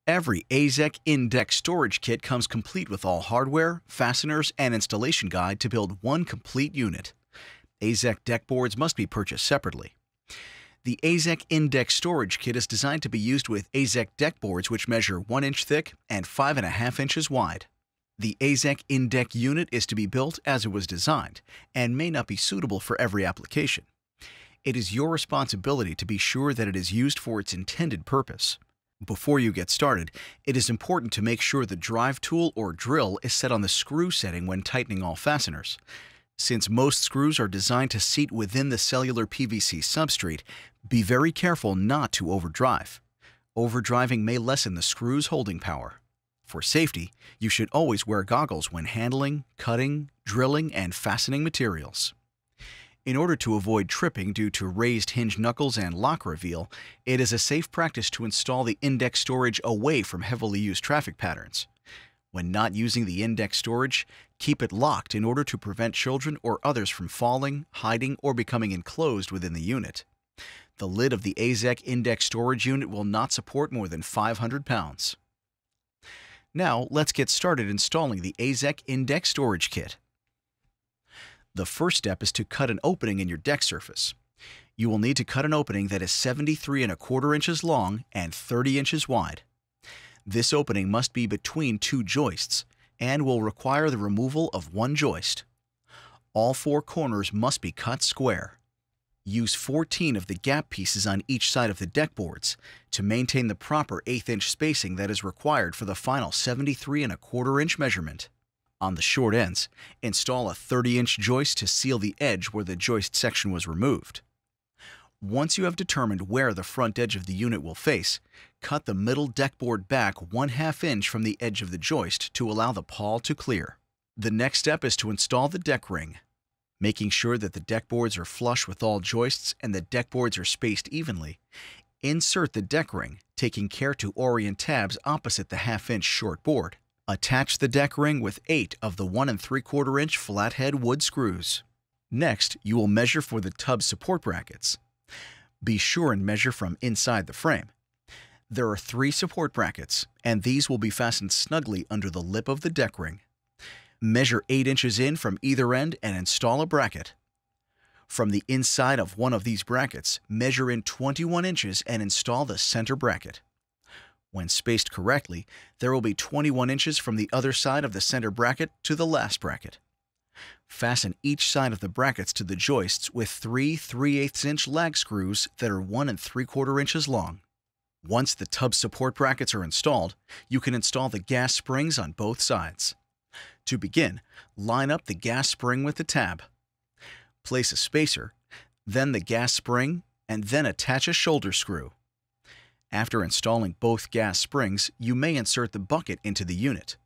Every AZEK in-deck storage kit comes complete with all hardware, fasteners, and installation guide to build one complete unit. AZEK deck boards must be purchased separately. The AZEK in-deck storage kit is designed to be used with AZEK deck boards which measure 1 inch thick and 5.5 inches wide. The AZEK in-deck unit is to be built as it was designed and may not be suitable for every application. It is your responsibility to be sure that it is used for its intended purpose. Before you get started, it is important to make sure the drive tool or drill is set on the screw setting when tightening all fasteners. Since most screws are designed to seat within the cellular PVC substrate, be very careful not to overdrive. Overdriving may lessen the screw's holding power. For safety, you should always wear goggles when handling, cutting, drilling, and fastening materials. In order to avoid tripping due to raised hinge knuckles and lock reveal, it is a safe practice to install the index storage away from heavily used traffic patterns. When not using the index storage, keep it locked in order to prevent children or others from falling, hiding, or becoming enclosed within the unit. The lid of the AZEK index storage unit will not support more than 500 pounds. Now, let's get started installing the AZEK index storage kit. The first step is to cut an opening in your deck surface. You will need to cut an opening that is 73¼ inches long and 30 inches wide. This opening must be between 2 joists and will require the removal of 1 joist. All 4 corners must be cut square. Use 14 of the gap pieces on each side of the deck boards to maintain the proper 1/8 inch spacing that is required for the final 73¼ inch measurement. On the short ends, install a 30-inch joist to seal the edge where the joist section was removed. Once you have determined where the front edge of the unit will face, cut the middle deck board back 1/2 inch from the edge of the joist to allow the pawl to clear. The next step is to install the deck ring. Making sure that the deck boards are flush with all joists and the deck boards are spaced evenly, insert the deck ring, taking care to orient tabs opposite the 1/2 inch short board. Attach the deck ring with 8 of the 1 3/4 inch flathead wood screws. Next, you will measure for the tub support brackets. Be sure and measure from inside the frame. There are 3 support brackets, and these will be fastened snugly under the lip of the deck ring. Measure 8 inches in from either end and install a bracket. From the inside of one of these brackets, measure in 21 inches and install the center bracket. When spaced correctly, there will be 21 inches from the other side of the center bracket to the last bracket. Fasten each side of the brackets to the joists with 3 3/8 inch lag screws that are 1 3/4 inches long. Once the tub support brackets are installed, you can install the gas springs on both sides. To begin, line up the gas spring with the tab. Place a spacer, then the gas spring, and then attach a shoulder screw. After installing both gas springs, you may insert the bucket into the unit.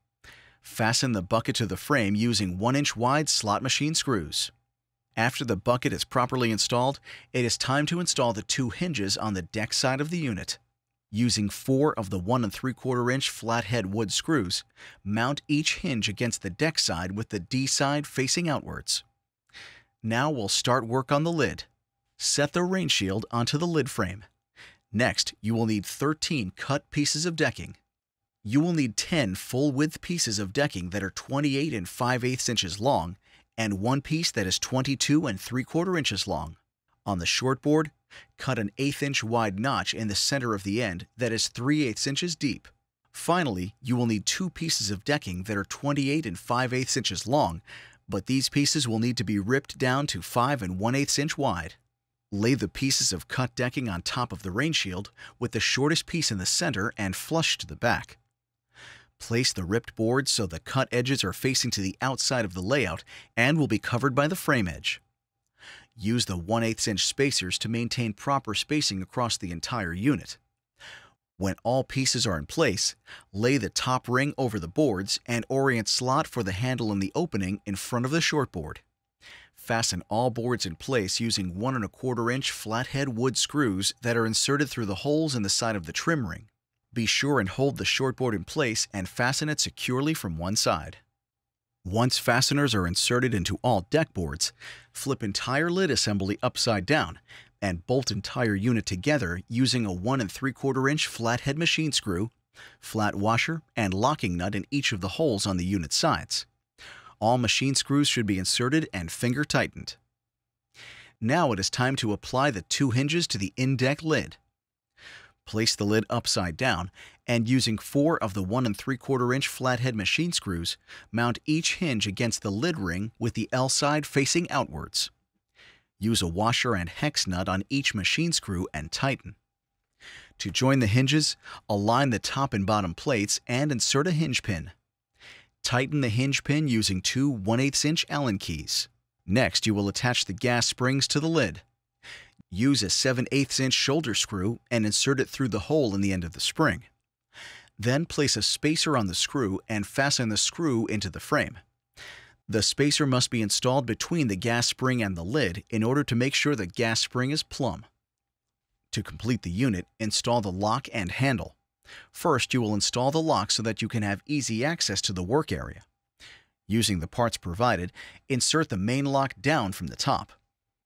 Fasten the bucket to the frame using 1 inch wide slot machine screws. After the bucket is properly installed, it is time to install the 2 hinges on the deck side of the unit. Using 4 of the 1 3/4 inch flathead wood screws, mount each hinge against the deck side with the D side facing outwards. Now we'll start work on the lid. Set the rain shield onto the lid frame. Next, you will need 13 cut pieces of decking. You will need 10 full-width pieces of decking that are 28 5/8 inches long and 1 piece that is 22 3/4 inches long. On the short board, cut an 1/8 inch wide notch in the center of the end that is 3/8 inches deep. Finally, you will need 2 pieces of decking that are 28 5/8 inches long, but these pieces will need to be ripped down to 5 1/8 inch wide. Lay the pieces of cut decking on top of the rain shield with the shortest piece in the center and flush to the back. Place the ripped boards so the cut edges are facing to the outside of the layout and will be covered by the frame edge. Use the 1/8 inch spacers to maintain proper spacing across the entire unit. When all pieces are in place, lay the top ring over the boards and orient slot for the handle in the opening in front of the short board. Fasten all boards in place using 1 1/4 inch flathead wood screws that are inserted through the holes in the side of the trim ring. Be sure and hold the short board in place and fasten it securely from one side. Once fasteners are inserted into all deck boards, flip entire lid assembly upside down and bolt entire unit together using a 1 3/4 inch flathead machine screw flat washer, and locking nut in each of the holes on the unit sides. All machine screws should be inserted and finger tightened. Now it is time to apply the 2 hinges to the in-deck lid. Place the lid upside down and using 4 of the 1 3/4-inch flathead machine screws, mount each hinge against the lid ring with the L side facing outwards. Use a washer and hex nut on each machine screw and tighten. To join the hinges, align the top and bottom plates and insert a hinge pin. Tighten the hinge pin using 2 1/8-inch Allen keys. Next, you will attach the gas springs to the lid. Use a 7/8-inch shoulder screw and insert it through the hole in the end of the spring. Then place a spacer on the screw and fasten the screw into the frame. The spacer must be installed between the gas spring and the lid in order to make sure the gas spring is plumb. To complete the unit, install the lock and handle. First, you will install the lock so that you can have easy access to the work area. Using the parts provided, insert the main lock down from the top.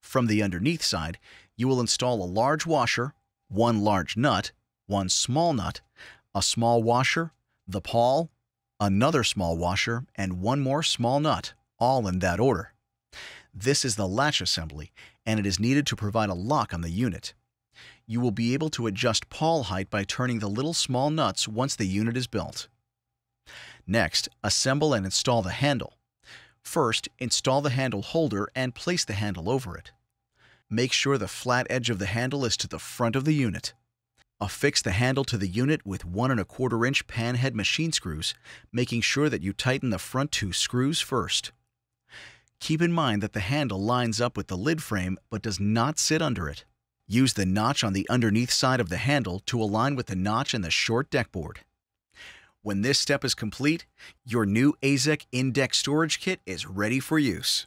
From the underneath side, you will install a large washer, 1 large nut, 1 small nut, a small washer, the pawl, another small washer, and 1 more small nut, all in that order. This is the latch assembly, and it is needed to provide a lock on the unit. You will be able to adjust pawl height by turning the little small nuts once the unit is built. Next, assemble and install the handle. First, install the handle holder and place the handle over it. Make sure the flat edge of the handle is to the front of the unit. Affix the handle to the unit with 1 1/4-inch panhead machine screws, making sure that you tighten the front 2 screws first. Keep in mind that the handle lines up with the lid frame but does not sit under it. Use the notch on the underneath side of the handle to align with the notch in the short deck board. When this step is complete, your new AZEK in-deck storage kit is ready for use.